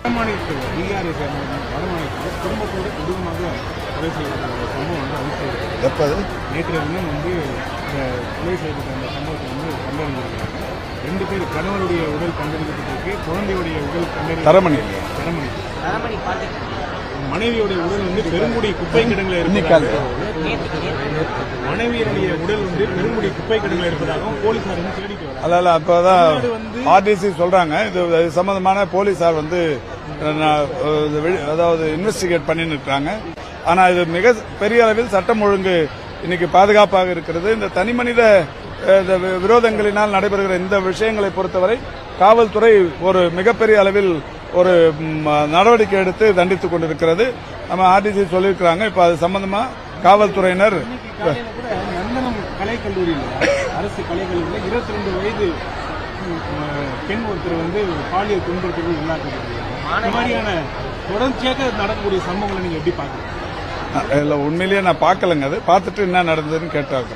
வடமாநிலத்தில் பீகாரை சேர்ந்த வடமாநிலத்தில் குடும்பத்தோடு குடும்பமாக கொலை செய்யப்பட்ட சம்பவம் அதிர்ச்சி. எப்போது நேற்று தினம் இந்த கொலை செய்யப்பட்ட அந்த சம்பவத்தை கண்டறிஞ்சிருக்காங்க. 2 பேர் கணவருடைய உடல் கண்டறிக்கப்பட்டிருக்கு, குழந்தையுடைய உடல் தரமணி மனைவியுடைய உடல் பெருங்குடி குப்பை கிடங்குல மனைவியுடைய உடல் பெருங்குடி குப்பை கிடங்குல இருப்பதாகவும் போலீசார் தேடிட்டு வராங்க. அல்ல அப்பதான் ஆர்டிசி சொல்றாங்க. இது சம்பந்தமான போலீசார் அதாவது இன்வெஸ்டிகேட் பண்ணிட்டு இருக்காங்க. ஆனா இது மிக பெரிய அளவில் சட்டம் ஒழுங்கு இன்னைக்கு பாதுகாப்பாக இருக்கிறது. இந்த தனிமனித விரோதங்களினால் நடைபெறுகிற இந்த விஷயங்களை பொறுத்தவரை காவல்துறை ஒரு மிகப்பெரிய அளவில் ஒரு நடவடிக்கை எடுத்து தண்டித்துக் கொண்டிருக்கிறது. நம்ம ஆர்டிசி சொல்லியிருக்கிறாங்க. இப்ப அது சம்பந்தமா காவல்துறையினர் நந்தனம் கலைக்கல்லூரியில் அரசு கலைக்கல்லூரியில் 22 வயது பெண் ஒருத்தர் பாலியல் துன்புறுத்தல் உள்ளாக்கப்பட்டிருக்காங்க. இந்த மாதிரியான தொடர்ச்சியாக நடக்கக்கூடிய சம்பவங்களை நீங்க எப்படி பாக்குறீங்க? உண்மையிலேயே நான் பார்க்கலங்க. அது பார்த்துட்டு என்ன நடந்ததுன்னு கேட்டாங்க.